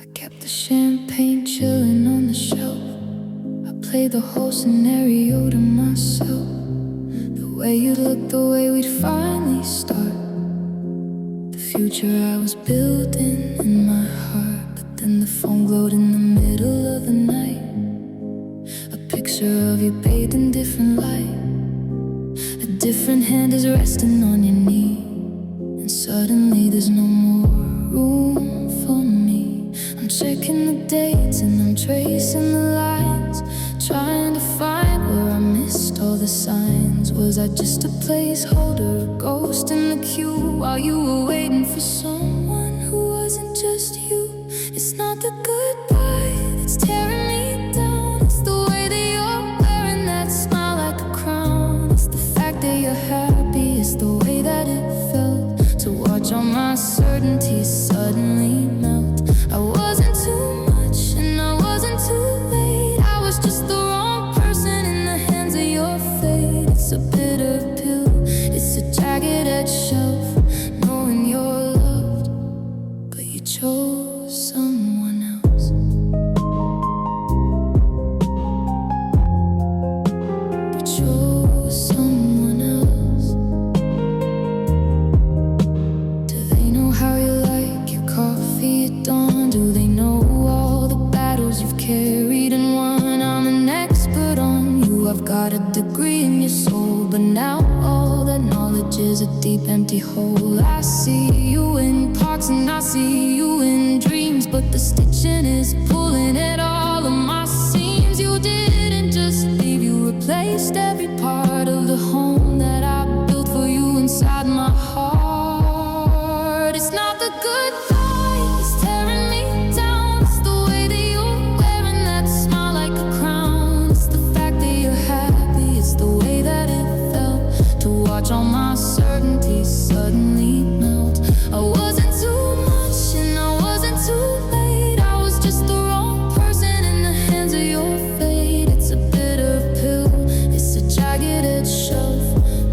I kept the champagne chilling on the shelf. I played the whole scenario to myself. The way you look, the way we'd finally start. The future I was building in my heart. But then the phone glowed in the middle of the night. A picture of you bathed in different light. A different hand is resting on your knee. And suddenly there's no more room for me. I'm checking the dates and I'm tracing the lines, trying to find where I missed all the signs. Was I just a placeholder, a ghost in the queue, while you were waiting for someone who wasn't just you? It's not the goodbye that's tearing me down. It's the way that you're wearing that smile like a crown. It's the fact that you're happy. It's the way that it felt to watch all my certainties suddenly melt. I wasn't too much and I wasn't too late. I was just the wrong person in the hands of your fate. It's a bitter pill, it's a jagged edge shelf, knowing you're loved, but you chose someone else. You chose someone else. Do they know how you like your coffee at dawn? Do they know all the battles you've carried and won? I'm an expert on you. I've got a degree in your soul, but now all that knowledge is a deep empty hole. I see you in parks and I see you in dreams, but the stitching is pulling at all of my seams. You didn't just leave, you replaced every part of the home that I built for you inside my heart. It's not the goodbye that's tearing me down. It's the way that you're wearing that smile like a crown. It's the fact that you're happy. It's the way that it felt to watch all my certainties suddenly melt. I wasn't too much and I wasn't too late. I was just the wrong person in the hands of your fate. It's a bitter pill, it's a jagged edge shelf,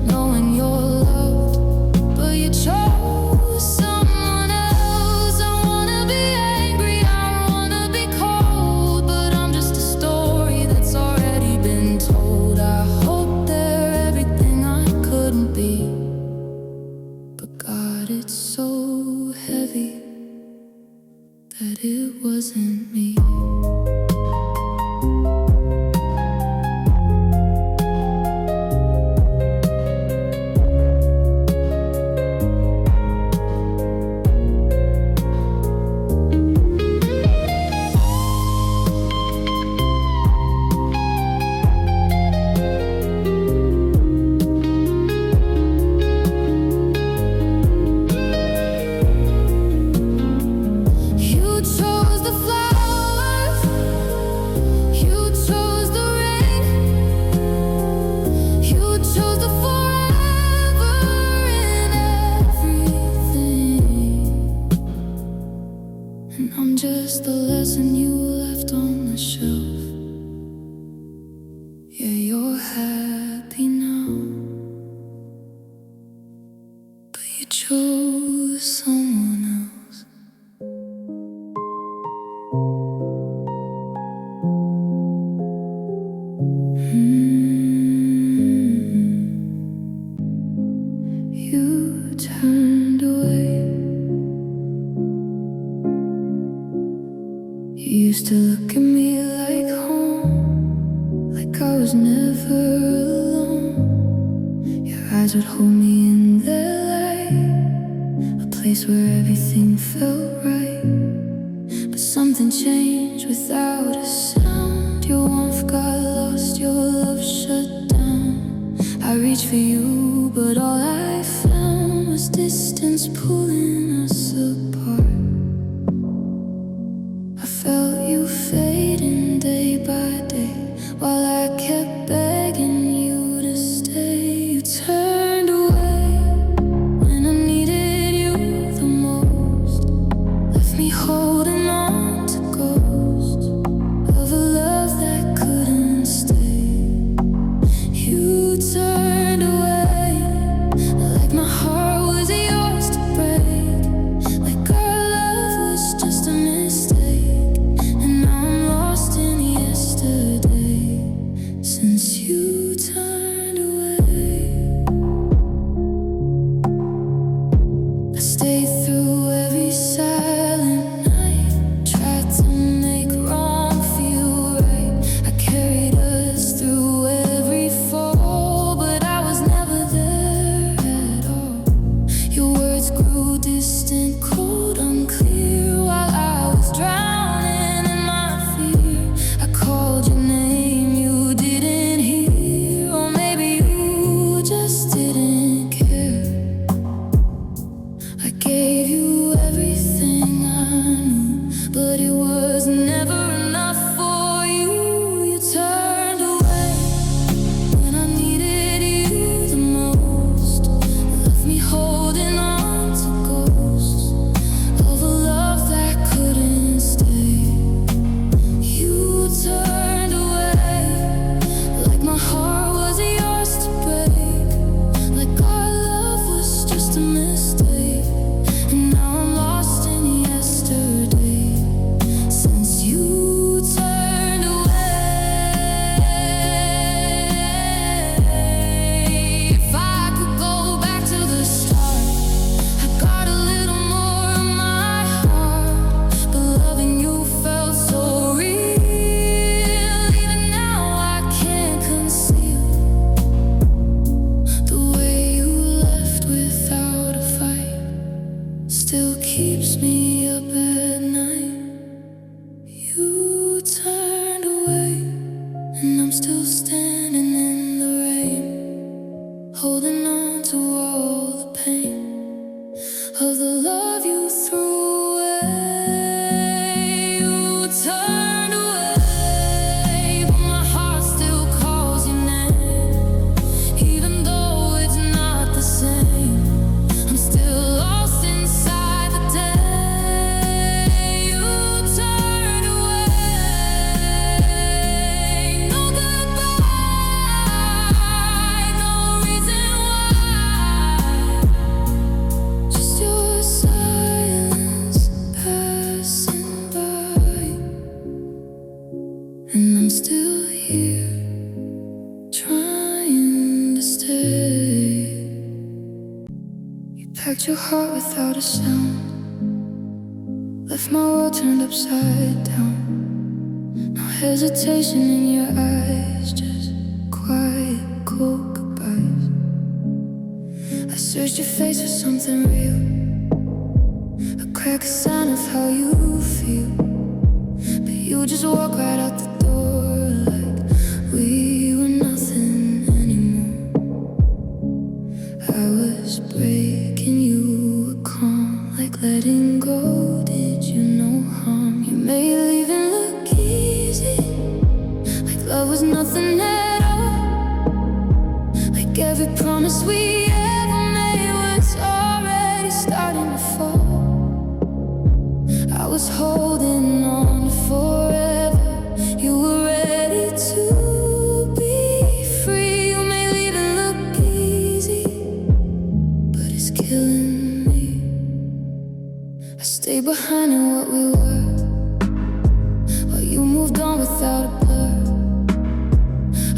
knowing you're loved, but you chose someone else. I wanna be angry, I wanna be cold, but I'm just a story that's already been told. I hope they're everything I couldn't be, but God, it's so heavy that it wasn't me. You chose the flowers, you chose the rain, you chose the forever in everything. And I'm just the lesson you left on the shelf. Yeah, you're happy now, but you chose someone else. You turned away. You used to look at me like home, like I was never alone. Your eyes would hold me in their light, a place where everything felt right. But something changed without a sound. Your warmth got lost, your love shut down. I reached for you, but all I found was distance pulling us apart. I felt you fading day by day, while I kept begging you to stay. You turned away when I needed you the most, left me holding on to ghosts of a love that couldn't stay. You turned away like my heart was yours to break. but it was never enough for you. You turned away when I needed you the most. Left me holding on to ghosts of a love that couldn't stay. You turned away like my heart was yours to break, like our love was just a mistake. And now I'm lost in yesterday. Since you turned away, if I could go back to the start, I got a little more of my heart. But loving you felt so real. Even now I can't conceal the way you left without a fight. Still keeps me up at night. You turned away, and I'm still standing in the rain, holding on to all the pain of the love you threw away. You turned away, but my heart still calls your name. Even though it's not the same, I'm still lost inside the day. You turned away, no goodbye, no reason why, just your silence passing by. And I'm still here, trying to stay. You packed your heart without a sound, left my world turned upside down. No hesitation in your eyes, just quiet, cold goodbyes. I searched your face for something real, a crack, a sign of how you feel. But you just walk right out the door like we were nothing anymore. I was breaking, you were calm, like letting go. Did you know harm? You made leaving look easy, like love was nothing at all. Like every promise we ever made was already starting to fall. I was holding on forever. You were ready to be free. You made leaving look easy, but it's killing me. I stayed behind in what we were, while you moved on without a blur.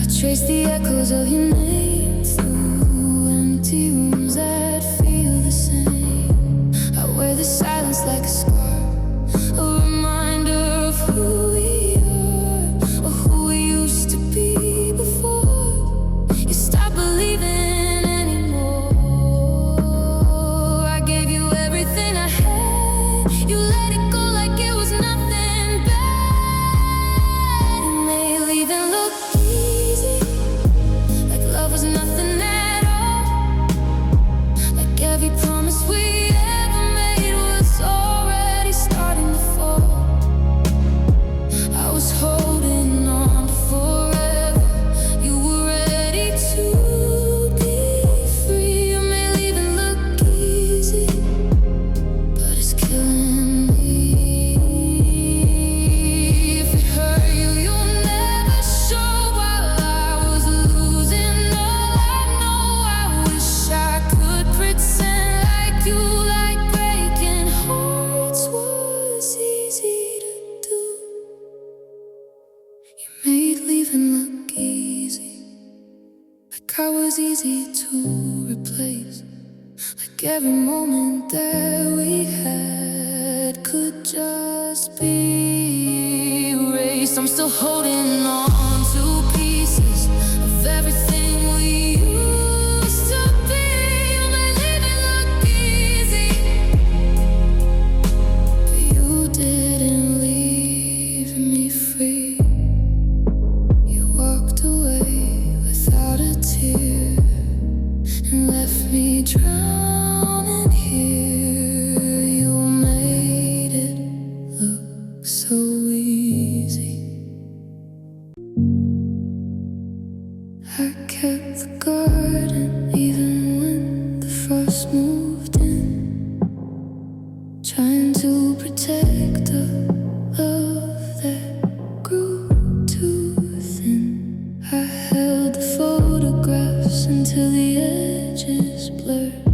I traced the echoes of your name through empty rooms that feel the same. I wear the silence like a scar, a reminder of who we are, or who we used to be before you stopped believing anymore. I gave you everything I had, you let it go like it was nothing bad. You made leaving look easy, like love was nothing at all. Like every promise we ever made was already starting to fall. I was holding on forever. You were ready to be free. You made leaving look easy, but it's killing me. If it hurt you, you'll never show. While I was losing all I know, I wish I could pretend like you, like breaking hearts was easy to do. You made leaving look easy, like I was easy to replace. Like every moment that we had could just be erased. I'm still holding on to pieces of everything we used to be. You made leaving look easy, but you didn't leave me free. You walked away without a tear and left me drowning here. You made it look so easy. I kept the garden even when the frost moved in, trying to protect the love that grew too thin. I held the photographs until the edges blurred,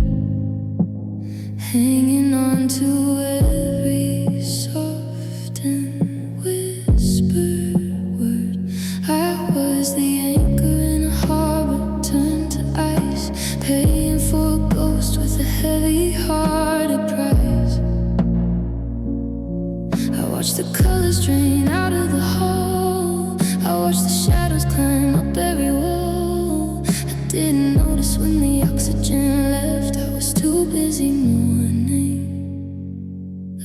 hanging on to every soft and whispered word. I was the anchor in a harbor turned to ice, paying for a ghost with a heavy-hearted price. I watched the colors drain out of the hall, I watched the shadows climb up every wall. I didn't notice when the oxygen left, I was too busy mourning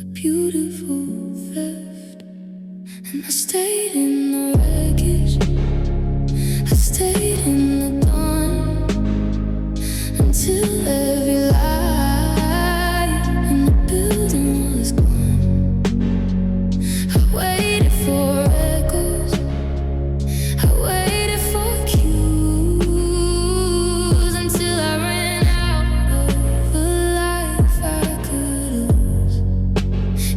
a beautiful theft. And I stayed in the wreckage, I stayed in the dawn, until every light in the building was gone. I waited for echoes, I waited for cues, until I ran out of a life I could lose.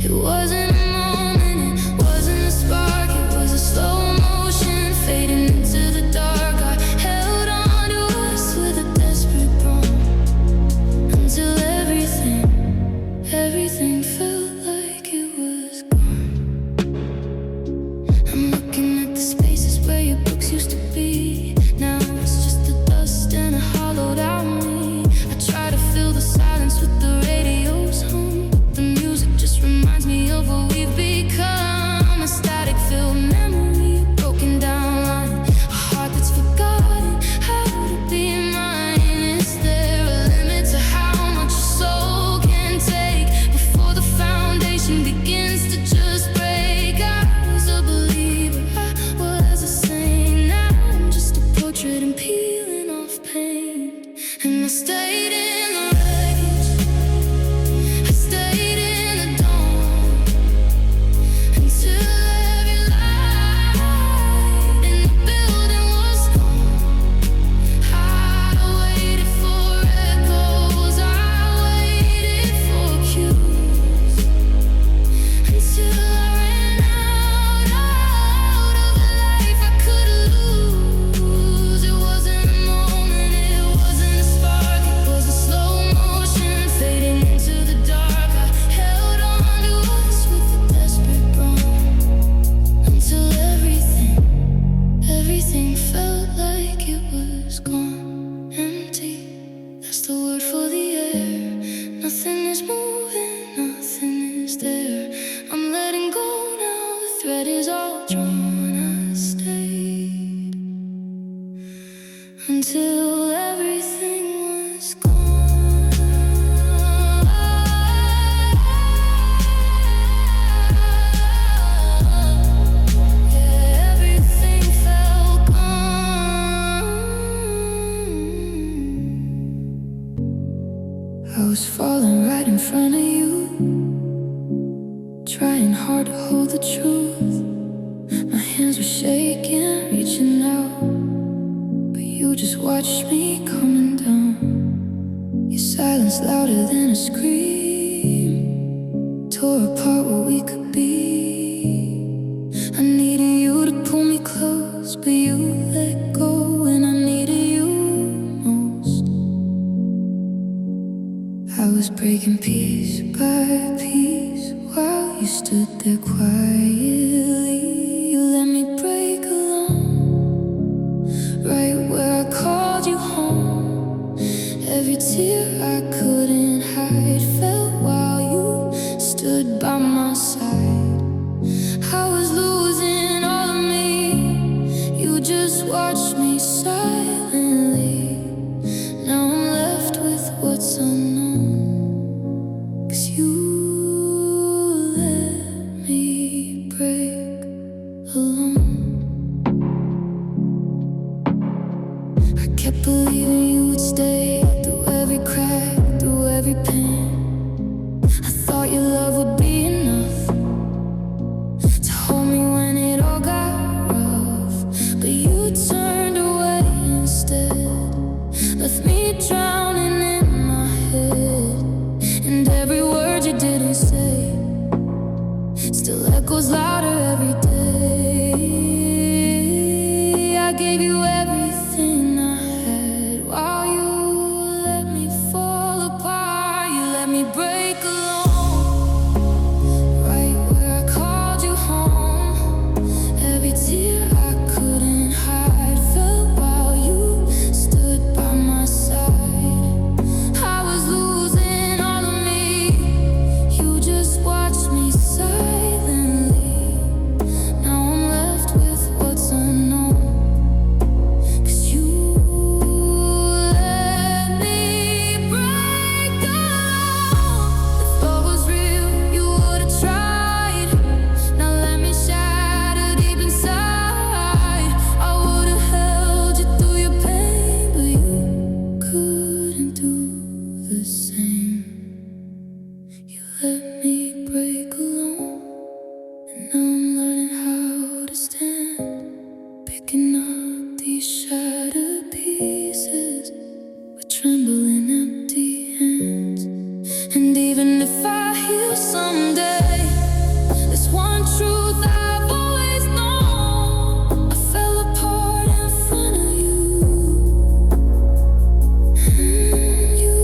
It wasn't a moment, it wasn't a spark, it was a slow motion fading into the dark. I held on to us with a desperate prompt, until everything felt like it was gone. I'm looking at the spaces where your books used to be. Now it's just the dust and a hollowed out me. I try to fill the silence with the radio's hum, but the music just reminds me of what we've become. A static-filled memory, a broken down line, a heart that's forgotten how to be mine. Is there a limit to how much a soul can take before the foundation begins to just break? I was a believer, I was a saint. Now I'm just a portrait and peeling off paint. And I stayed in the wreckage, I stayed in the dawn, until every light in the building was gone. I waited for echoes, I waited for cues, until I ran out of a life I could lose. It wasn't a moment, it wasn't a spark, it was a slow motion fading into the dark. I held on to us with a desperate prompt, until everything felt like it was gone. Empty, that's the word for the air. Nothing is moving, nothing is there. I'm letting go now, the thread is all drawn. I stayed until everything was gone. Yeah, everything felt gone. I was falling right in front of you, trying hard to hold the truth. My hands were shaking, reaching out, but you just watched me coming down. Your silence louder than a scream, tore apart what we could be. I needed you to pull me close, but you let go when I needed you most. I was breaking piece by piece while you stood there quietly. You let me break alone, right where I called you home. Every tear I couldn't hide felt while you stood by my side. I was losing all of me, you just watched me silently. Now I'm left with what's unknown, 'cause you let me break alone. I kept believing you would stay through every crack, through every pain. I thought your love would be enough, still echoes louder every day. I gave you everything I had while you let me fall apart. You let me break alone, right where I called you home. Every tear I couldn't hide fell while you stood by my side. I was losing all of me, you just watched me silently. Now I'm left with what's unknown, 'cause you let me break alone. If love was real, you would've tried. Now let me shatter deep inside. I would've held you through your pain, but you couldn't do the same. You let me break alone, and now I'm learning how to stand, picking up these shattered pieces with trembling empty hands. And even if I heal someday, there's one truth I've always known: I fell apart in front of you. You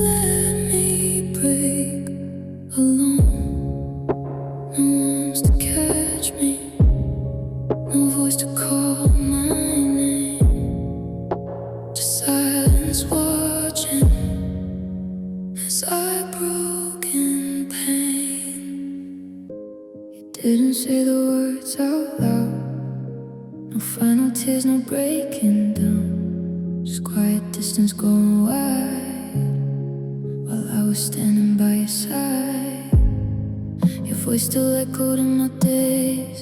let me break alone. No arms to catch me, no voice to call my name, just silence watching as I broke in pain. You didn't say the words out loud, no final tears, no breaking down, just quiet distance going wide while I was standing by your side. Your voice still echoed in my days,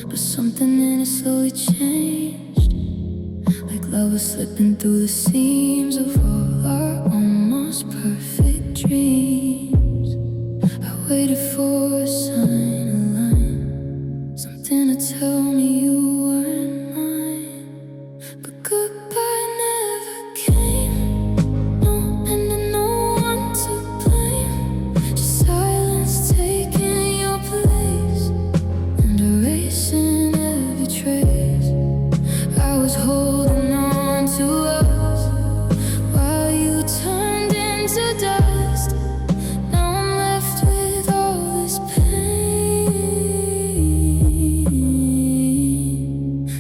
but something in it slowly changed, like love was slipping through the seams of all our almost perfect dreams. I waited for a sign, a line, something to tell me you weren't mine. But goodbye never came, no ending, no one to blame, just silence taking your place and erasing every trace. I was holding on to us while you turned into dust. Now I'm left with all this pain,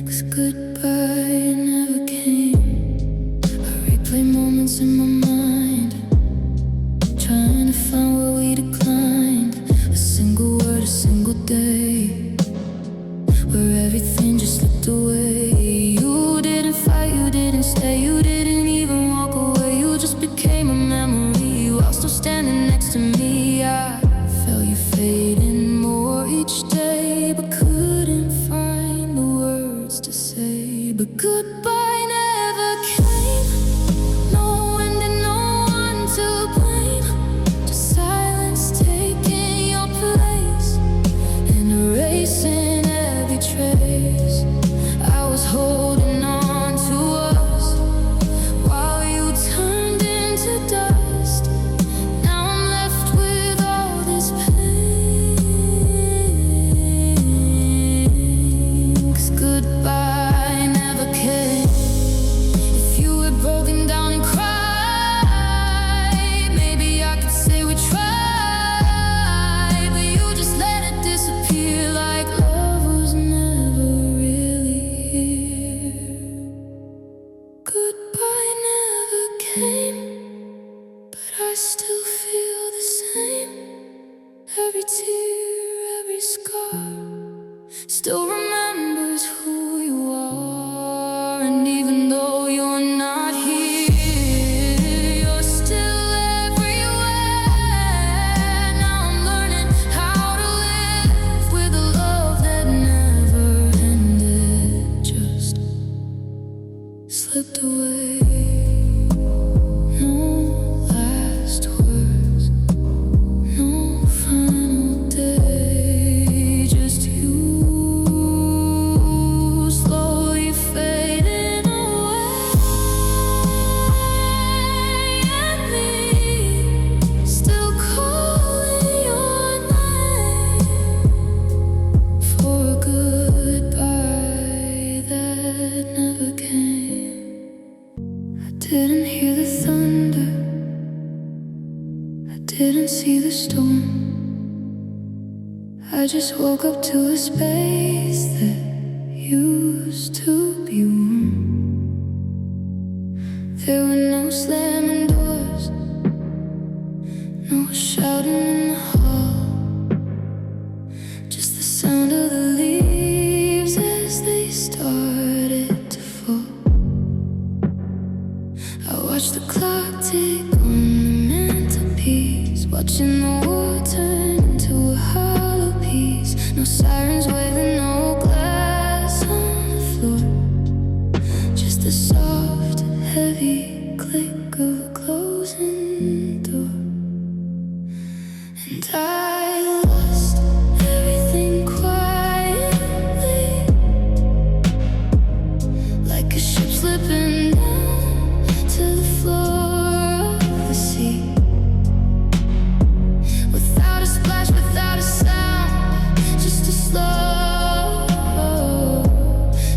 'cause goodbye never came. I replay moments in my mind, trying to find where we declined. A single word, a single day, where everything just slipped away. You didn't fight, you didn't stay, you didn't even walk away. You just became a memory while still standing next to me. I felt you fading more each day, but couldn't find the words to say. But goodbye never came, no ending, no one to blame, just silence taking your place and erasing every trace. I was holding on to us while you turned into dust. Now I'm left with all this pain, 'cause goodbye never came. If you had broken down and cried, maybe I could say we tried, but you just let it disappear like love was never really here. Goodbye never came, but I still feel the same. Every tear, every scar still remembers who you are. And even though you're not here, you're still everywhere. Now I'm learning how to live with a love that never ended, just slipped away. No last words, no final day, just you just woke up to a space that used to be warm. There were no slamming doors, no shouting in the hall, just the sound of the leaves as they started to fall. I watched the clock tick on the mantelpiece, watching the war turn into a hollow piece. No sirens wailing, no glass on the floor, just the soft, heavy click of a closing door. And I lost everything quietly, like a ship slipping down to the floor of the sea. Without a splash, without a sound, just a slow,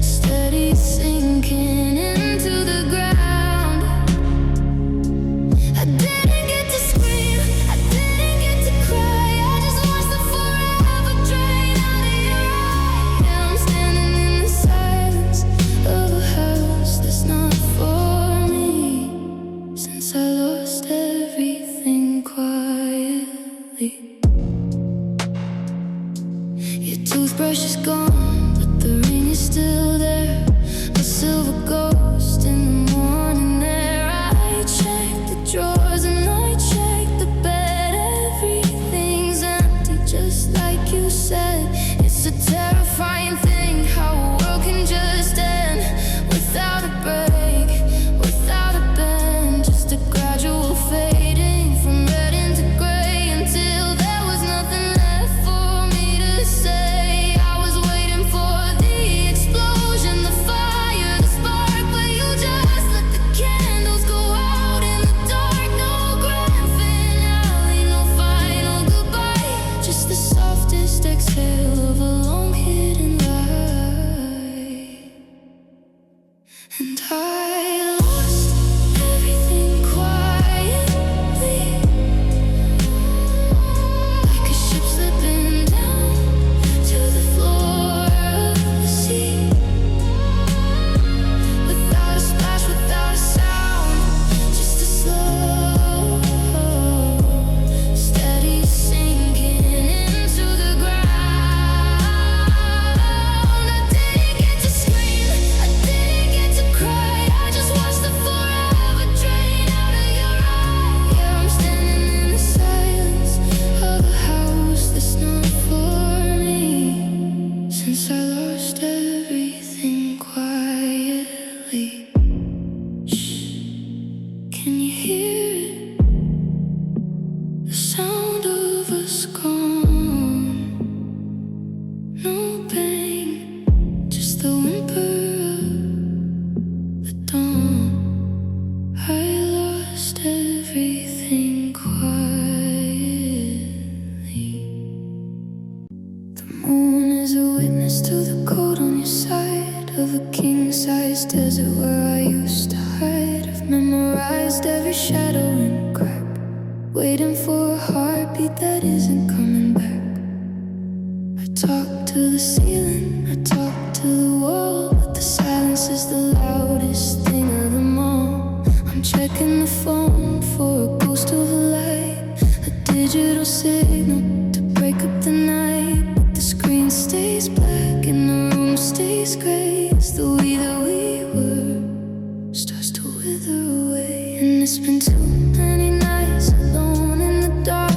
steady sinking into the ground. I didn't get to scream, I didn't get to cry, I just watched the forever drain out of your eye. Yeah, I'm standing in the silence of a house that's not for me, since I lost everything quietly. Your toothbrush is gone, but the ring is still there, a silver ghost in the morning air. I checked the drawers and I checked the bed, everything's empty just like you said. It's a terrifying thing how a world can just end without a break, without a bend, just a gradual fading from red into gray until there was nothing left for me to say. I was waiting for the explosion, the fire, the spark, but you just let the candles go out in the dark. No grand finale, no final goodbye, just the softest exhale of a long hidden lie. And I lost everything quietly, like a ship slipping down to the floor of the sea. Without a splash, without a sound, just a slow, steady sinking into the ground. I didn't get to scream, I didn't get to cry, I just watched the forever drain out of your eye. Yeah, I'm standing in the silence of a house that's not for me, since I lost everything quietly. Shh, can you hear it? The sound of us gone. No pain, just the whimper of the dawn. I lost everything quietly. The moon is a witness to the cold on your side of a king-size desert where I used to hide. I've memorized every shadow and crack, waiting for a heartbeat that isn't coming back. I talk to the ceiling, I talk to the wall, but the silence is the loudest thing of them all. I'm checking the phone for a ghost of a light, a digital signal to break up the night. But the screen stays black and the room stays gray as the we that we were starts to wither away. And it's been too many nights alone in the dark,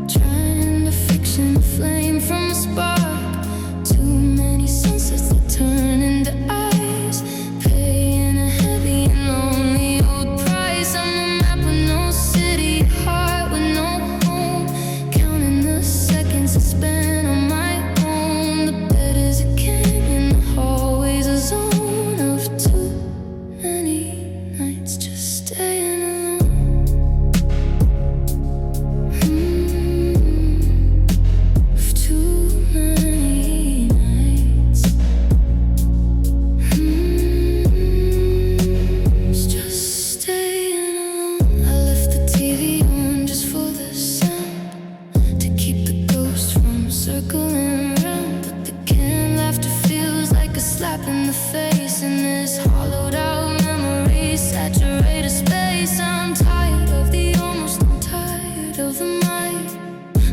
trying to fiction a flame from a spark. Too many sunsets that turn into eyes, paying a heavy and lonely old price. I'm a map with no city, heart with no home, counting the seconds I spent on my own. The bed is a canyon, the hallway slap in the face in this hollowed out memory, saturated space. I'm tired of the almost, I'm tired of the might.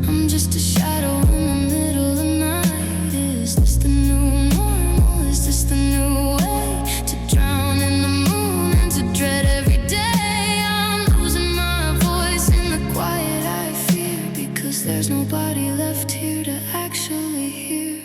I'm just a shadow in the middle of the night. Is this the new normal? Is this the new way to drown in the moon and to dread every day? I'm losing my voice in the quiet I fear, because there's nobody left here to actually hear.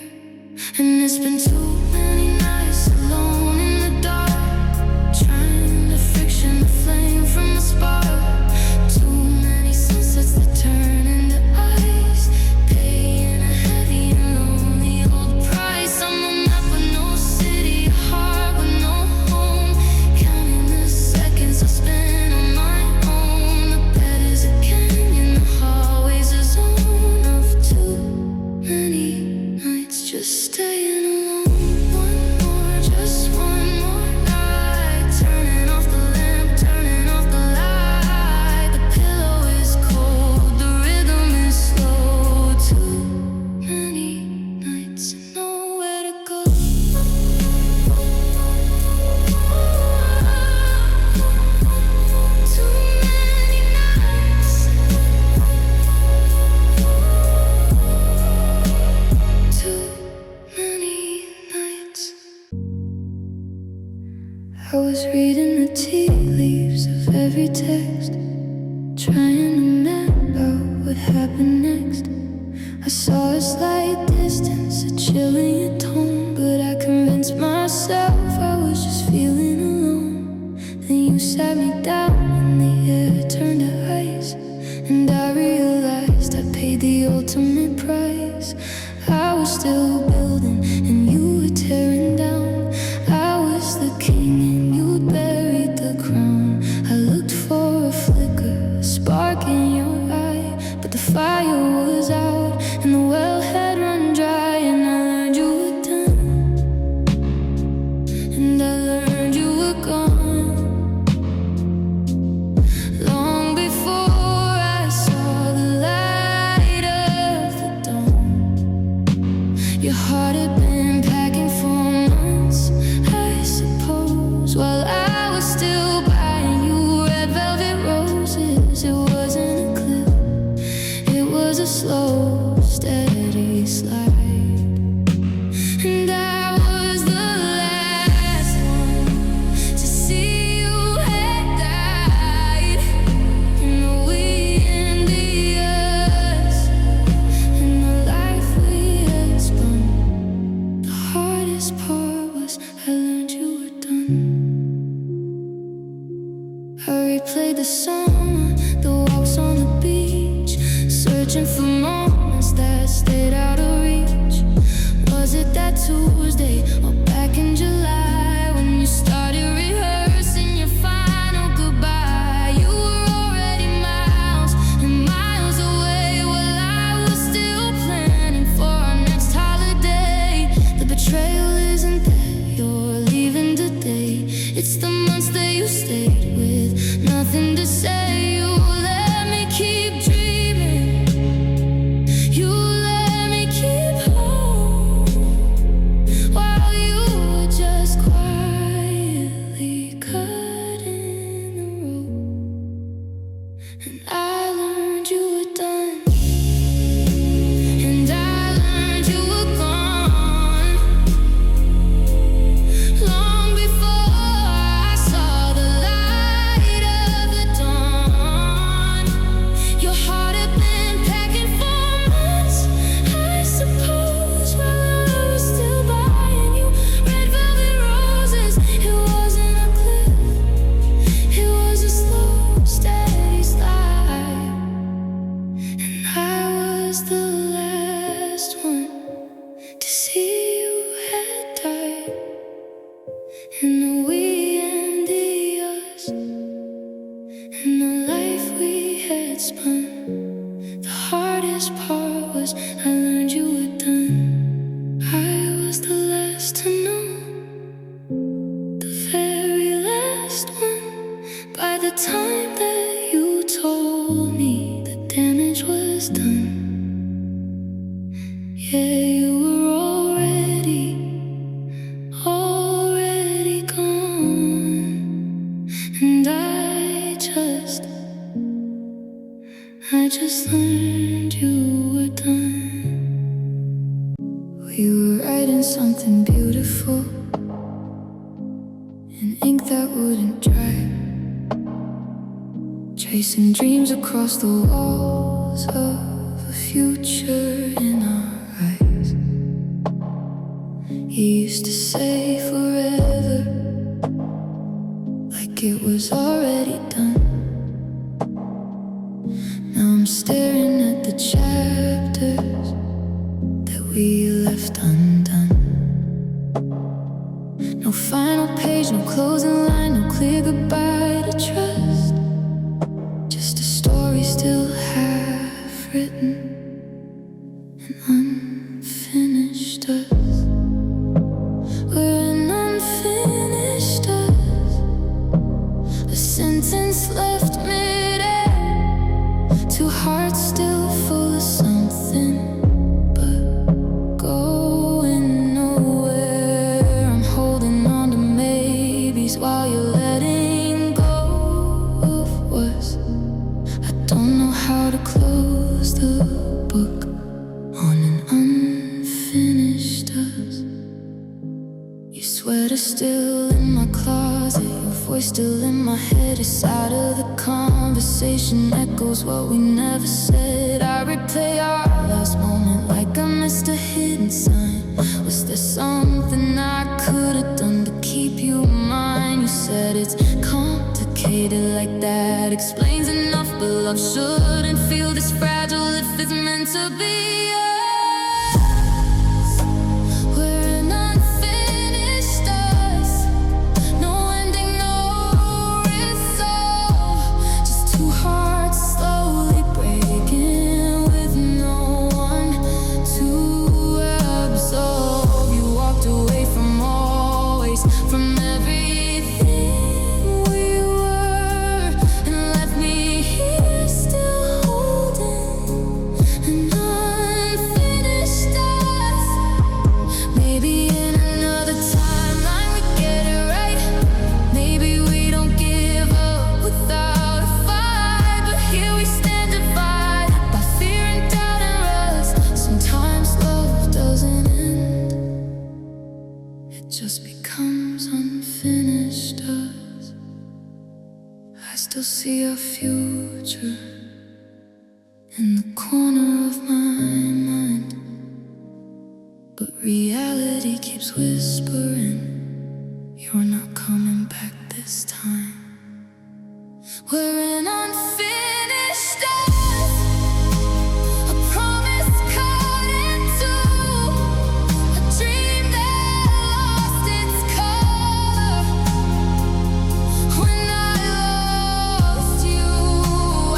And it's been too many nights alone in the dark, trying to friction the flame from the spark. Too many sunsets that turn into ice, paying a heavy and lonely old price. I'm a map with no city, a heart with no home, counting the seconds I spend on my own. The bed is a canyon, the hallway's a zone of too many nights just staying alone. One more, just one more night, turning off the lamp, turning off the light. The pillow is cold, the rhythm is slow. Too many nights, nowhere to go. Too many nights. Too many nights. I was reading the tea leaves of every text, trying to map out what happened next. I saw a slight distance, a chill in your tone, but I convinced myself I was just feeling alone. Then you sat me down and the air turned to ice, and I realized I paid the ultimate price. I was still building and you were tearing down. I was the king and you'd buried the crown. I looked for a flicker, a spark in your eye, but the fire was out and the well had run dry. And I learned you were done, and I learned you were gone, long before I saw the light of the dawn. Your heart had been packing for months, I suppose, while I was still buying you red velvet roses. It wasn't a cliff, it was a slow, steady slide. And I was the last one to see you had died. And we and the us, and the life we had spun. The hardest part was I learned you were done. I replayed the summer, the walks on the beach, searching for moments that stayed out of reach. Was it that Tuesday or back in July when you started rehearsing your final goodbye? You were already miles and miles away while I was still planning for our next holiday. The betrayal isn't that you're leaving today, it's the months that you stayed with nothing to say. You let me keep dreaming, you let me keep home, while you were just quietly cutting the rope. And I learned you were done, and I learned you were gone, long before I saw the light of the dawn. Your heart had been packing for months, I suppose, while I was still buying you red velvet roses. It wasn't a cliff, it was a slow, steady slide. And I was the last one to see you had died. And the we and the us, and the life we had spun. The hardest part was I learned you were done. I was the last to know, the very last one. By the time that you told me the damage was done, yeah, you were already You were writing something beautiful in ink that wouldn't dry, tracing dreams across the walls of a future in our eyes. You used to say forever, like it was already done. Now I'm staring at the chapters that we left undone. No final page, no closing line, no clear goodbye to trust. Just a story still half written and unfinished us. We're an unfinished us, a sentence left mid-air, two hearts still full of something but going nowhere. I'm holding on to maybes while you're letting go of was. I don't know how to close the book on an unfinished us. Your sweater still in my closet, your voice still in my head. It's out of the conversation, echoes what we never said. I replay our last moment like I missed a hidden sign. Was there something I could have done to keep you mine? You said it's complicated like that, explains enough, but love shouldn't feel this fragile if it's meant to be us. We're an unfinished us, no ending, no resolve, just two hearts slowly breaking with no one to absolve. You walked away from always, from everything we were, and left me here still holding an unfinished us. Maybe in another timeline we get it right. Maybe we don't give up without a fight, but here we stand divided by fear and doubt and rust. Sometimes love doesn't end, it just becomes unfinished us. I still see our future in the corner of my mind, but reality keeps whispering, you're not coming back this time. We're an unfinished us, a promise cut in two, a dream that lost its color. When I lost you,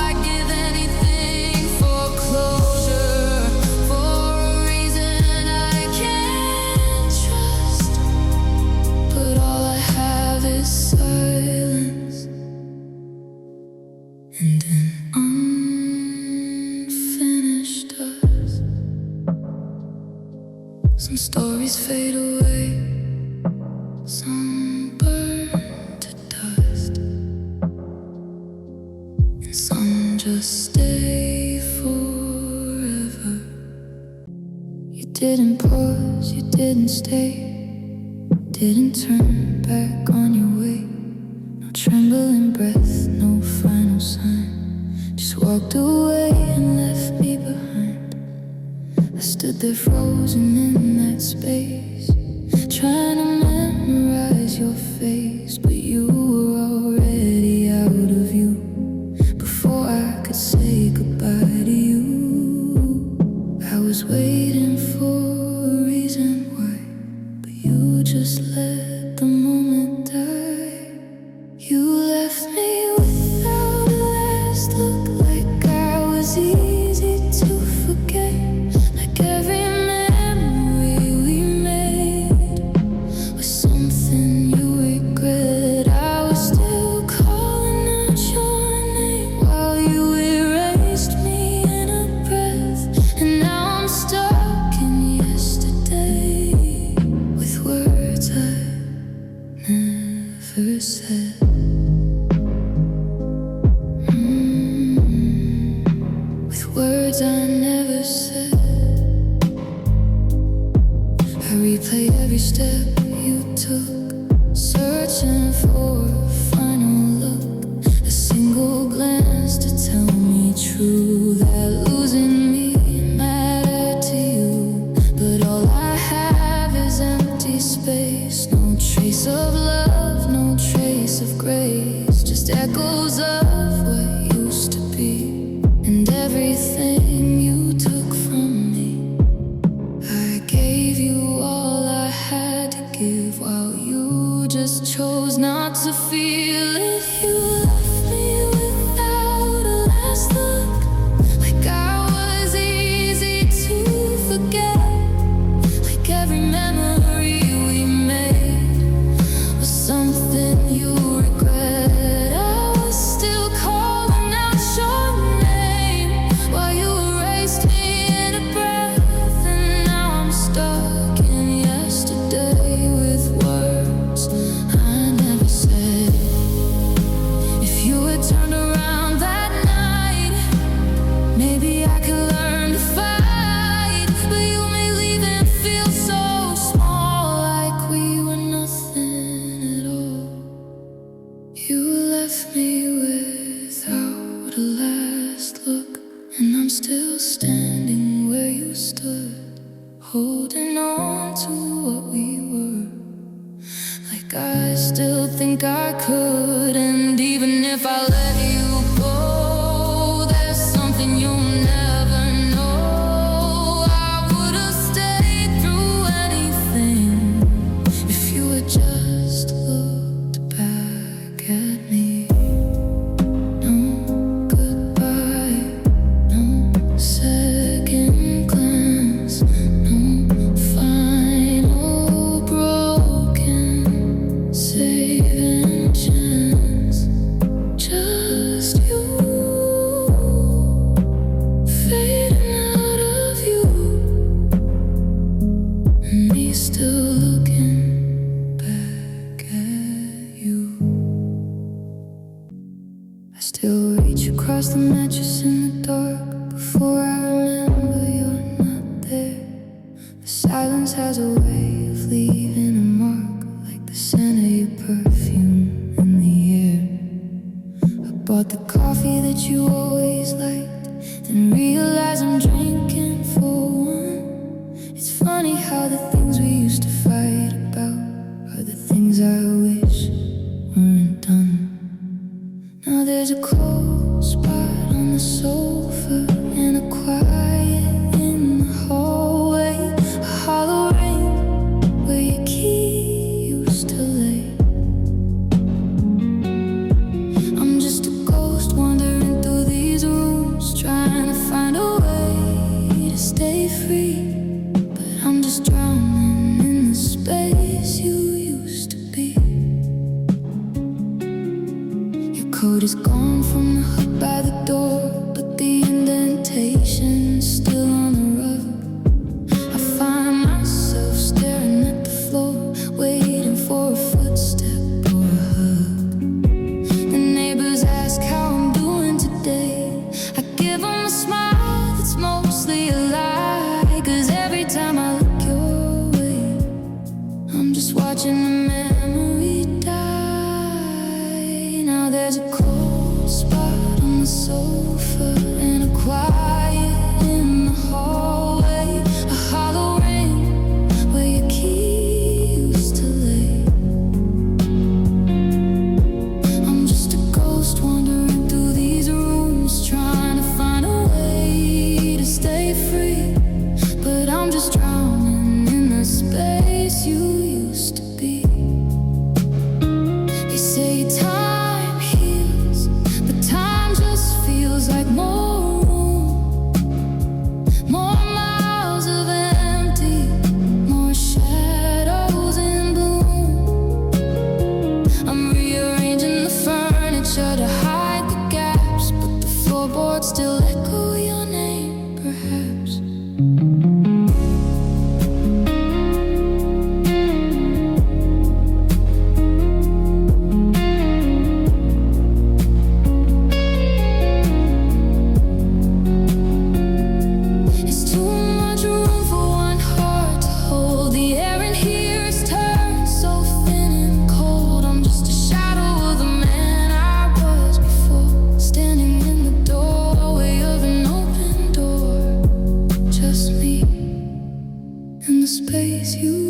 I'd give anything for closure, for a reason I can't trust. But all I have is silence and an unfinished us. Some stories fade away, some burn to dust, and some just stay forever. You didn't pause, you didn't stay, didn't turn back on your way. No trembling breath, no final sign, just walked away and left me behind. I stood there frozen in that space, trying to memorize your face, but you were already out of view before I could say goodbye to you. I was waiting for a reason why, but you just let the moment die. You left me without a last look, like I was easy to forget, like every memory we made replay every step you took, searching for a final look, a single glance to tell me true that losing me mattered to you. But all I have is empty space, no trace of love, no trace of grace, just echoes of what used to be, and everything you took from me. I gave you all I had to give, while you just chose not to feel it. You left me without a last look, like I was easy to forget, like every memory we made was something you regret. I was still calling out your name while you erased me in a breath, and now I'm stuck in yesterday with words I never said. If you had turned around that night, maybe I could learn to fight, but you made leaving feel so small, like we were nothing at all. You left me without a last look, and I'm still standing where you stood, holding on to what we were, like I still think I could. And even if I let you go, there's something you'll never know. I would've stayed through anything if you had just looked back at me. No goodbye, no second glance, no final broken saving chance. Just you fading out of you, and me still looking back at you. I still reach across the mattress in the dark before I remember you're not there. The silence has a way of leaving a mark, like the scent of your perfume in the air. I bought the coffee that you always liked, then realized I'm drinking for one. It's funny how the things we used to fight about are the things I wish weren't done. Now there's a cold spot on the sofa and a quiet in the hallway, a hollow ring where your key used to lay. I'm just a ghost wandering through these rooms, trying to find a way to stay free, but I'm just drowning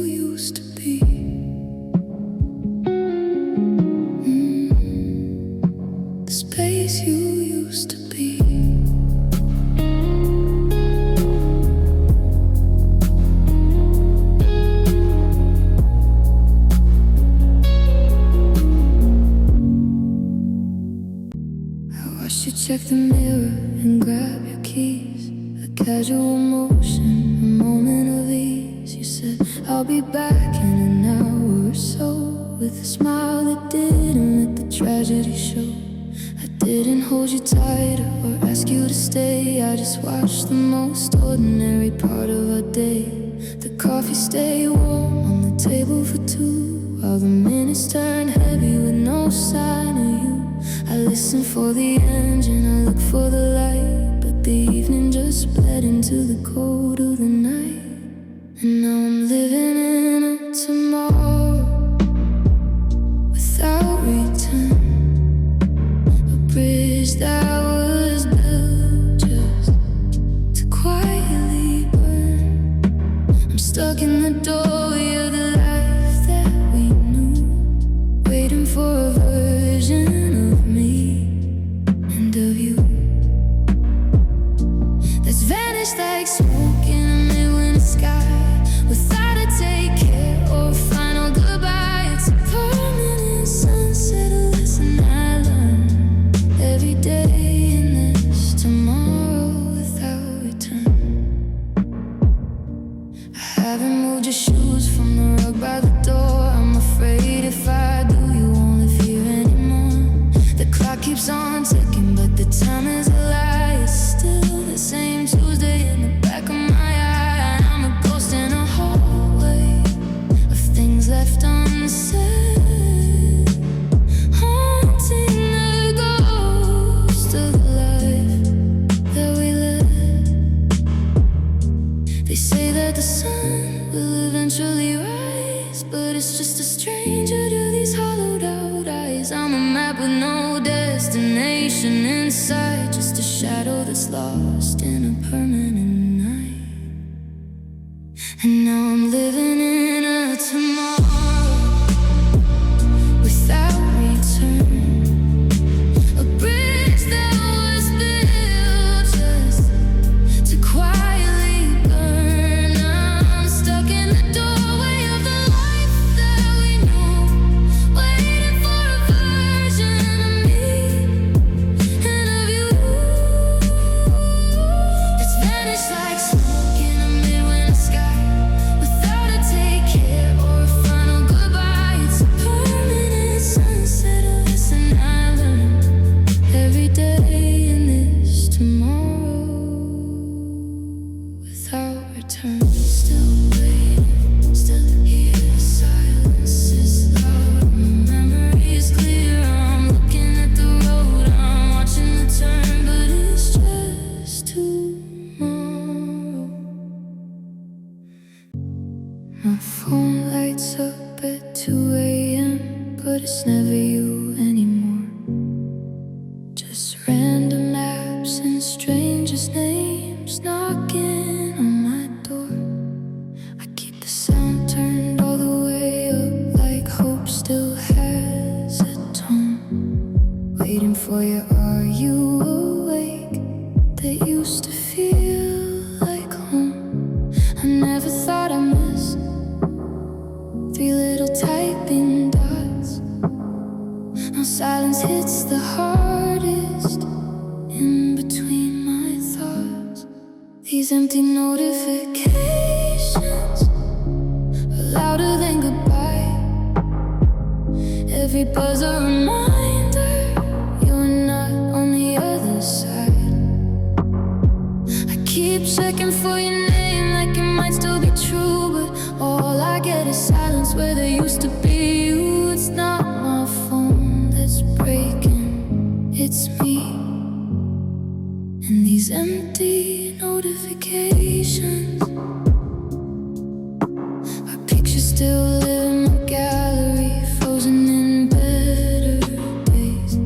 used to be. The space you used to be. I watched you check the mirror and grab your keys. A casual motion, a moment of ease. You said, I'll be back in an hour or so, with a smile that didn't let the tragedy show. I didn't hold you tighter or ask you to stay. I just watched the most ordinary part of our day. The coffee stayed warm on the table for two, while the minutes turned heavy with no sign of you. I listened for the engine, I looked for the light, but the evening just bled into the cold of the night. And now I'm living in a tomorrow without return, a bridge that was built just to quietly burn. I'm stuck in the doorway of the life that we knew, waiting for a version of me and of you that's vanished like smoke in a midwinter sky, without a take care or a final goodbye. It's a permanent sunset, a lesson I learned every day in this tomorrow without return. I haven't moved your shoes from the rug by the door. I'm afraid if I do, you won't live here anymore. The clock keeps on ticking, but the time is a lie. It's still the same Tuesday in the back of my eye. I'm a ghost in a hallway of things left unsaid, haunting the ghost of the life that we led. They say that the sun will eventually rise, but it's just a stranger to these hollowed out eyes. I'm a map with no destination inside, just a shadow that's lost in a permanent night. And now I'm living in a tomorrow without return, a bridge that was built just to quietly burn. I'm stuck in the doorway of the life that we knew, waiting for a version of me and of you that's vanished like smoke in a midwinter sky, without a take care or a final goodbye. It's a permanent sunset, a lesson I learned every day in this tomorrow without return. Still waiting, still here, silence is loud, my memory is clear. I'm looking at the road, I'm watching the turn, but it's just tomorrow. My phone lights up at 2 a.m., but it's never you anymore. Just random apps and strangers' names knocking on my door. I keep the sound turned all the way up, like hope still has a tone, waiting for you. Are you awake? That used to feel like home. I never thought I missed 3 little typing dots. Now silence hits the hardest in between my thoughts. These empty notifications are louder than goodbye. Every buzz a reminder you're not on the other side. I keep checking for your name like it might still be true, but all I get is silence where there used to be you. It's not my phone that's breaking, it's me. And these empty notifications are pictures still live in my gallery, frozen in better days,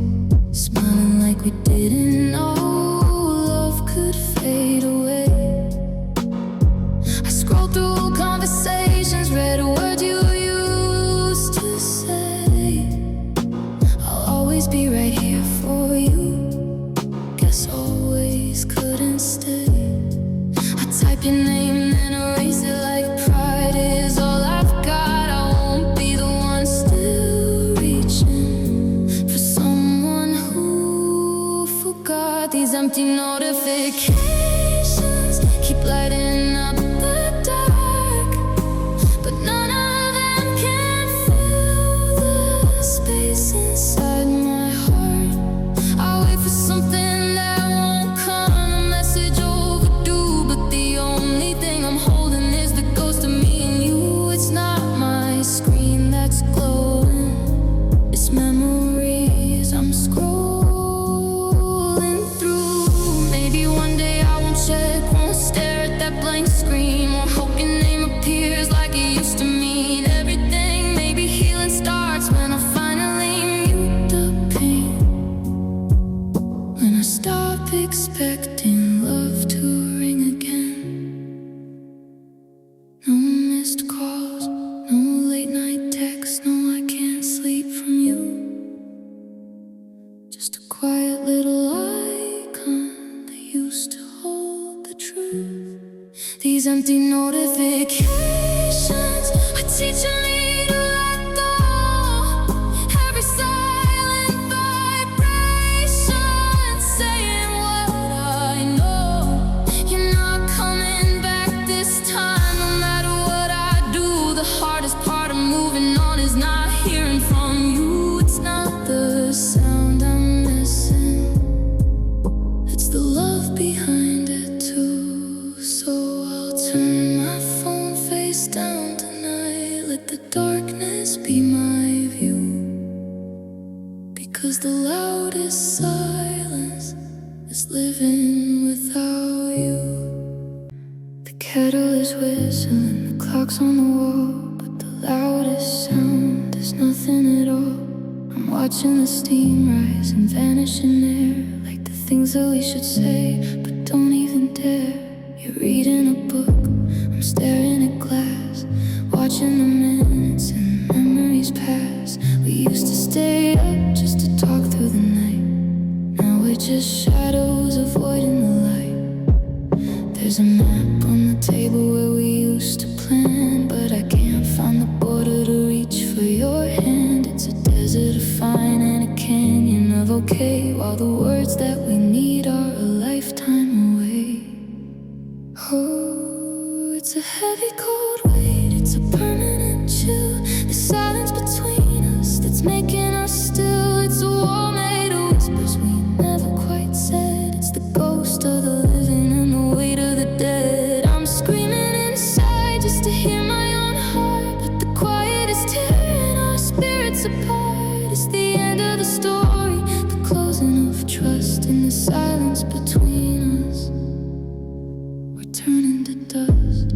smiling like we didn't know love could fade away. I scroll through conversations, read empty notifications keep lighting up the dark, but none of them can fill the space inside my heart. I wait for something that won't come, a message overdue, but the only thing I'm holding is the ghost of me and you. It's not my screen that's glowing, it's memories I'm scrolling through. Maybe one day I won't check, won't stare at that blank screen, won't hope your name appears like it used to mean everything. Maybe healing starts when I finally mute the pain, when I stop expecting love to ring again. No missed calls, no late night texts, no I can't sleep from you. Just a quiet little icon that used to hold the truth. These empty notifications are teaching me to let go. Every silent vibration saying what I know. You're not coming back this time. No matter what I do, the hardest part of moving on is not hearing from you. It's not the sound I'm missing, it's the love behind it too. So I'll turn my phone face down tonight, let the darkness be my view, because the loudest silence is living without you. The kettle is whistling, the clock's on the wall, but the loudest sound is nothing at all. I'm watching the steam rise and vanish in air, like the things that we should say but don't even dare. You're reading a book, I'm staring at glass, watching the minutes and memories pass. We used to stay up just to talk through the night, now we're just shadows avoiding the light. There's a map on the table where we used to plan, but I can't find the border to reach for your hand. It's a desert of fine and a canyon of okay, while the words that we need are a lifetime away. Oh, it's a heavy cold weight, it's a permanent chill, the silence between us that's making us still. It's a wall made of whispers we never quite said, it's the ghost of the living and the weight of the dead. I'm screaming inside just to hear my own heart, but the quiet is tearing our spirits apart. It's the end of the story, the closing of trust in the silence between us. We're turning to dust.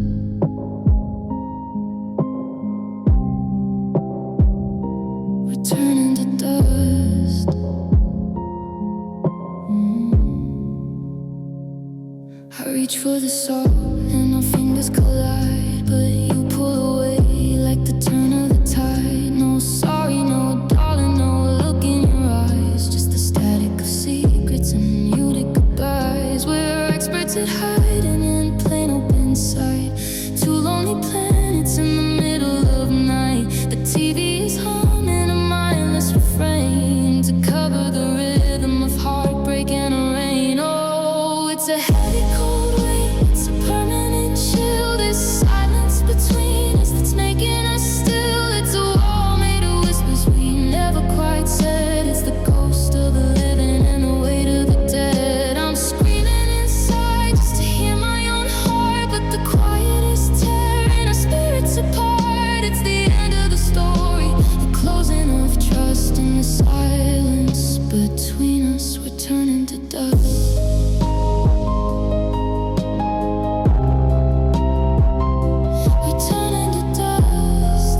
We're turning to dust. I reach for the salt and our fingers collide, but you pull away like the turn of the tide. No sorry, no darling, no look in your eyes, just the static of secrets and muted goodbyes. We're experts at hiding in plain open sight, two lonely planets in the middle of night. The TV is humming a mindless refrain to cover the rhythm of heartbreak and rain. Oh, it's a heavy cold weight, it's a permanent chill, this silence between us that's making us still. It's a wall made of whispers we never quite said, it's the ghost of the living and the weight of the dead. I'm screaming inside just to hear my own heart, but the quiet is tearing our spirits apart. It's the end of the story, the closing of trust in the silence between us. We're turning to dust. We're turning to dust.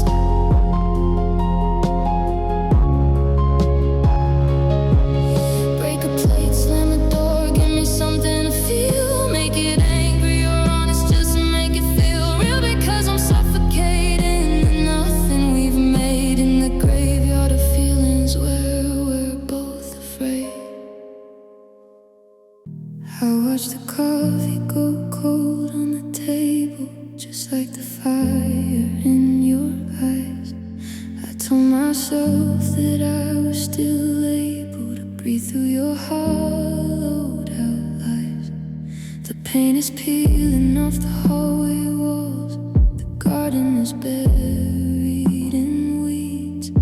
Break a plate, slam the door, give me something to feel. Make it angry or honest, just make it feel real, because I'm suffocating the nothing we've made in the graveyard of feelings where we're both afraid. I watch the coffee go cold on the table, just like the fire in your eyes. I told myself that I was still able to breathe through your hollowed out paint is peeling off the hallway walls. The garden is buried in weeds.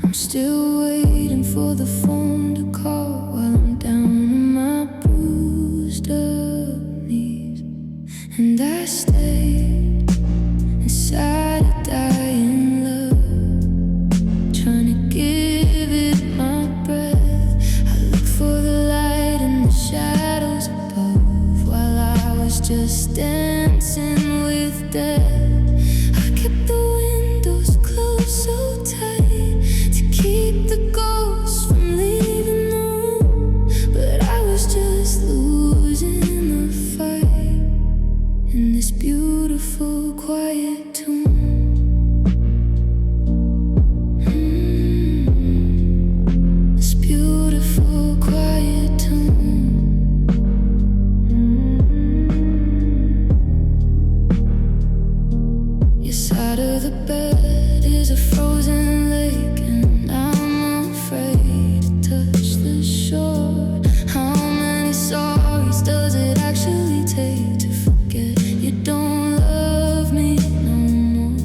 I'm still waiting for the phone to call while I'm down on my bruised up knees. And I stayed inside a dying love, trying to give it my breath. I look for the light in the shadows above while I was just dancing with death. I kept the windows closed so tight to keep the ghosts from leaving the room, but I was just losing the fight in this beautiful quiet tune. This beautiful quiet tune. Your side of the bed is a frozen lake, and I'm afraid to touch the shore. How many sorries does it actually take to forget you don't love me no more?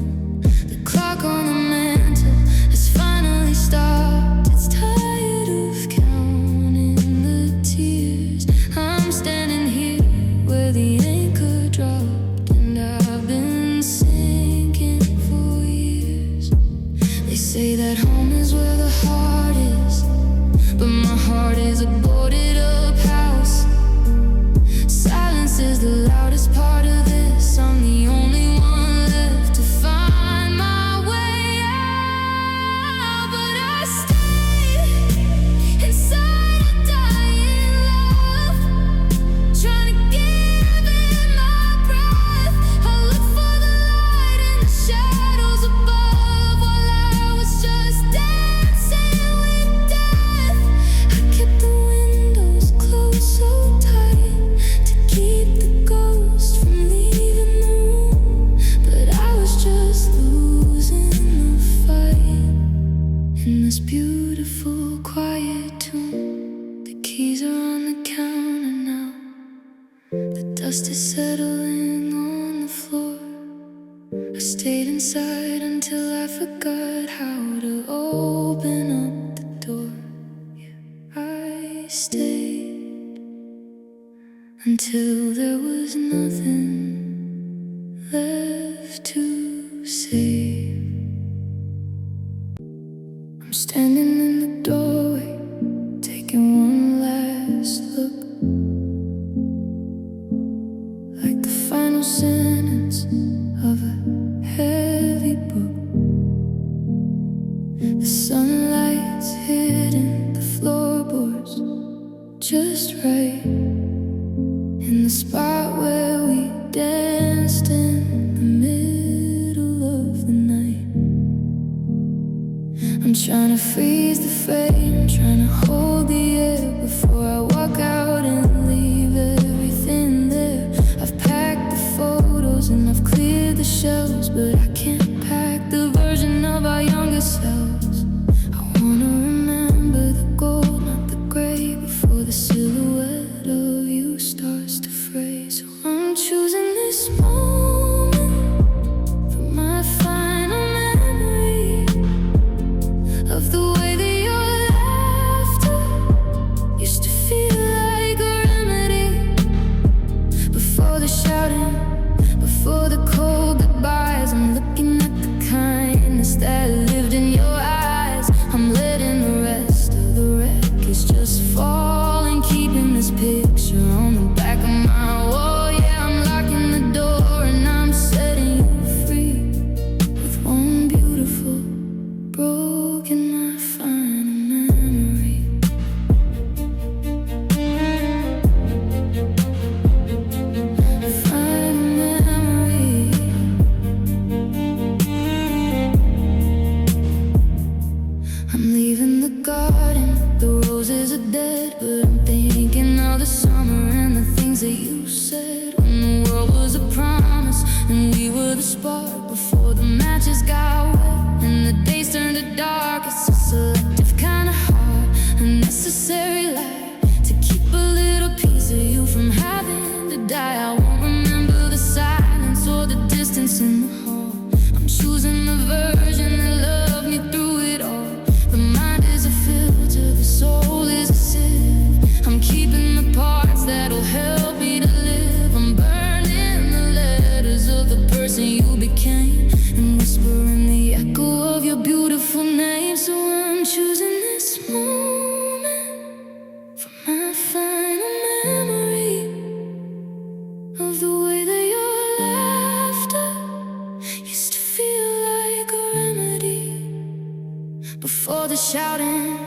The clock on the mantle has finally stopped. It's tired of counting the tears. I'm standing here where the anchor dropped, and I've been sinking for years. They say that home is where the heart is, but my heart is a boarded up house. Silence is the loudest part of this. I'm the only one left to find my way out. But I stayed inside a dying love, trying to give it my breath. I look for the light in the shadows above while I was just dancing with death. I kept the windows closed so tight to keep the ghosts from leaving the room, but I was just losing the fight in this beautiful quiet tune. The keys are on the counter now. The dust is settling on the floor. I stayed inside until I forgot how to open up the door. I stayed until there was nothing left to say. I'm standing in the doorway, taking one last look, like the final sentence of a heavy book. The sunlight's hitting the floorboards just right, in the spot where we danced in the middle of the night. I'm trying to freeze the frame, trying to hold the air before I walk out and leave everything there. I've packed the photos and I've cleared the shelves, but I can't pack the version of our younger selves. I wanna remember the gold, not the gray, before the silhouette of you starts to fray. So I'm choosing this moment for my final memory of the way that your laughter used to feel like a remedy. Before the shouting, before the cold goodbyes, I'm looking at the kindness that lived in your eyes. I'm letting the rest of the wreckage just fall and keeping this picture on the back of my wall. Yeah, I'm locking the door and I'm setting you free with one beautiful broken, my final memory. Final memory. I'm leaving the garden, the roses are dead, but I'm thinking of the summer and the things that you said when the world was a promise and we were the spark before the matches got wet and the days turned to dark. It's a selective kind of heart, a necessary lie to keep a little piece of you from having to die. I before the shouting,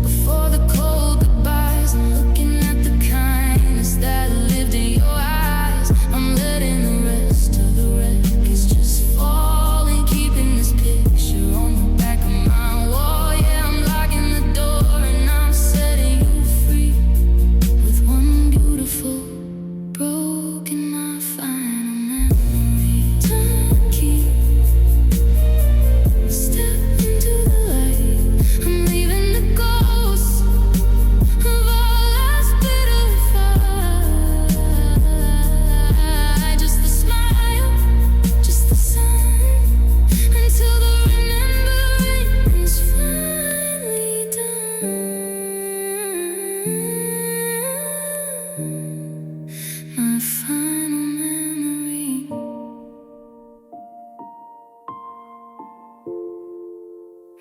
before the cold goodbyes. I'm looking at the kindness that lived in your eyes. I'm letting the rest of the wreck is just falling, keeping this picture on the back of my wall. Yeah, I'm locking the door and I'm setting you free with one beautiful broken my final memory. Turn key, step into the light. I'm leaving the ghosts of our last bit of fight. Just the smile, just the sun, until the remembering is finally done. My final memory.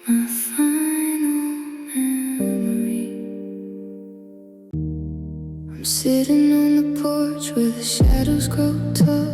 My final memory. I'm sitting on the porch where the shadows grow tall,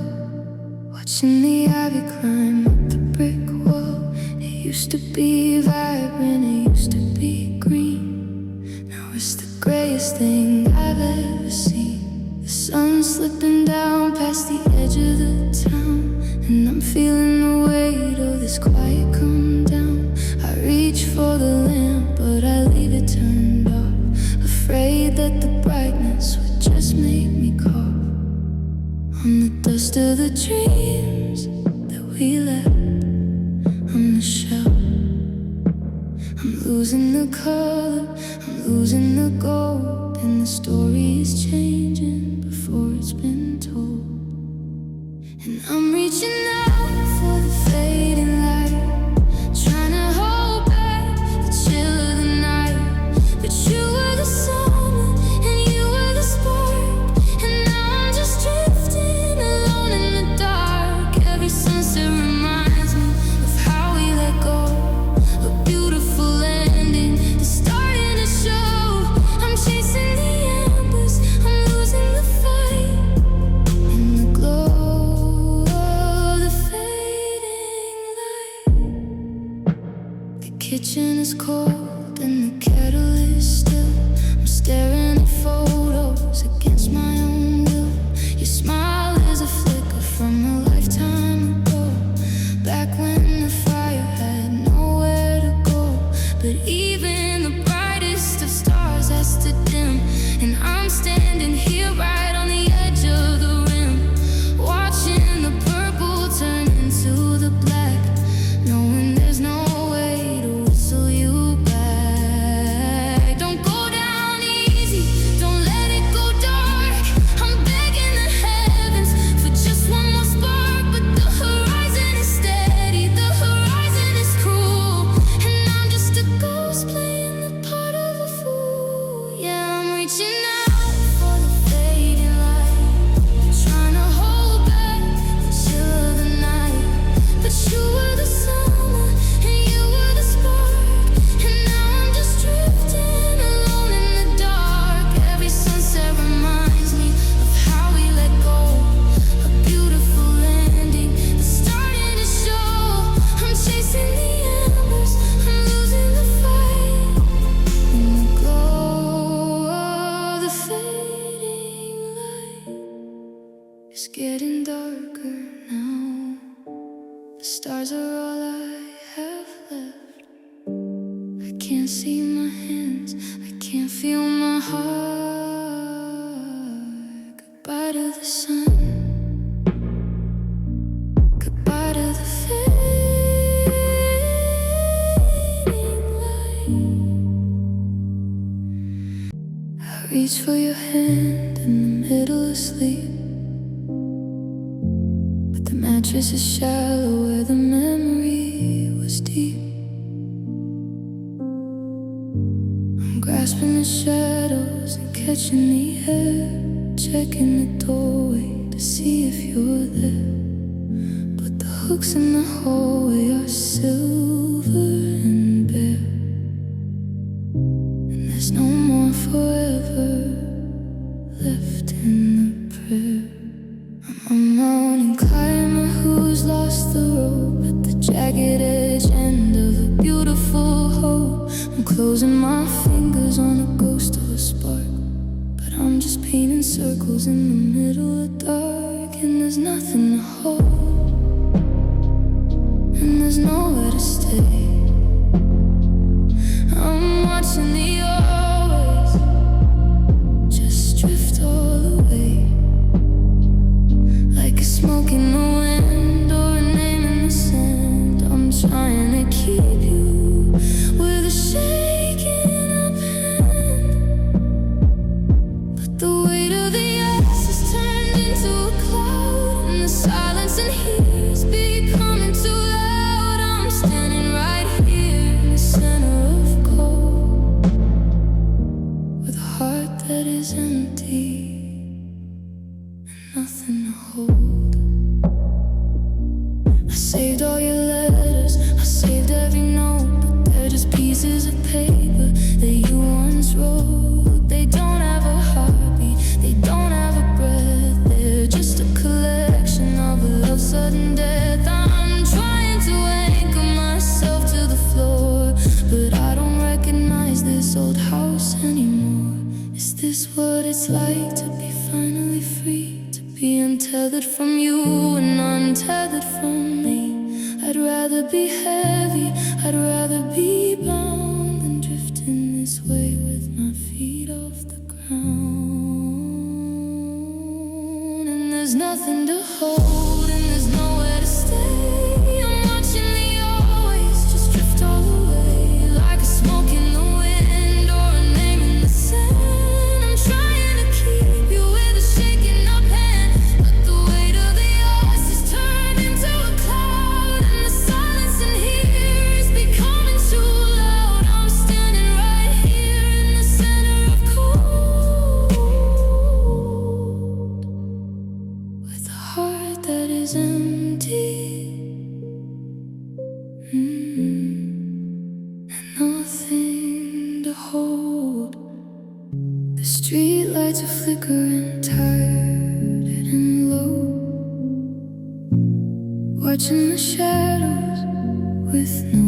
watching the ivy climb up the brick wall. It used to be vibrant, it used to be green. Now it's the grayest thing I've ever seen. The sun's slipping down past the edge of the town, and I'm feeling the weight of this quiet come down. I reach for the lamp, but I leave it turned off, afraid that the brightness would just make me cough on the dust of the dreams that we left on the shelf. I'm losing the color, I'm losing the gold, and the story is changing before it's been told. And I'm reaching out for the fading light, trying to hold back the chill of the night. But you were the summer and you were the spark, and now I'm just drifting alone in the dark. Every sunset reminds me of how we let go, a beautiful ending that's starting to show. I'm chasing the embers, I'm losing the fight, in the glow of the fading light. The kitchen is cold and the kettle is still. I'm staring at photos against my own will. Your smile is a flicker from a lifetime ago, back when the fire had nowhere to go. But even the brightest of stars has to dim, and I'm standing here right on the edge of the rim, watching the purple turn into the black, knowing there's no way to whistle you back. Don't go down easy, don't let it go dark. I'm begging the heavens for just one more spark, but the horizon is steady, the horizon is cruel, and I'm just a ghost playing the part of a fool. Yeah, I'm reaching out for the fading light, trying to hold back the chill of the night. But you were the summer and you were the spark, and now I'm just drifting alone in the dark. Every sunset reminds me of how we let go, a beautiful ending that's starting to show. I'm chasing the embers, I'm losing the fight, in the glow of the fading light. It's getting darker now, the stars are all I have left. I can't see my hands, I can't feel my heart. Goodbye to the sun, goodbye to the fading light. I reach for your hand in the middle of sleep, but the mattress is shallow where the memory was deep. I'm grasping the shadows and catching the air, checking the doorway to see if you're there. But the hooks in the hallway are silver and bare, and there's no more forever left in the prayer. I'm a mountain climber who's lost the rope at the jagged edge end of a beautiful hope. clothes in the middle of dark, and there's nothing to hold, and there's nowhere to stay. I'm watching the always just drift all away, like a smoke in the wind or a name in the sand. I'm trying to keep you with a shaking up hand, but the weight of the ice has turned into a cloud, and the silence in here is becoming too loud. I'm standing right here in the center of cold, with a heart that is empty and nothing to hold. I saved all your letters, I saved every note, but they're just pieces of paper that you once wrote. They don't have a heartbeat, they don't have a breath, they're just a collection of a love's sudden death. I'm trying to anchor myself to the floor, but I don't recognize this old house anymore. Is this what it's like to be finally free? To be untethered from you and untethered from me? I'd rather be heavy, I'd rather be bound than drifting this way with my feet off the ground. And there's nothing to hold, and there's nowhere to stay. I'm watching the always just drift all away, like a smoke in the wind or a name in the sand. I'm trying to keep you with a shaking up hand, but the weight of the ice has turned into a cloud, and the silence in here is becoming too loud. I'm standing right here in the center of cold, with a heart that is empty, and nothing to hold. The street lights are flickering, tired and low, watching the shadows with no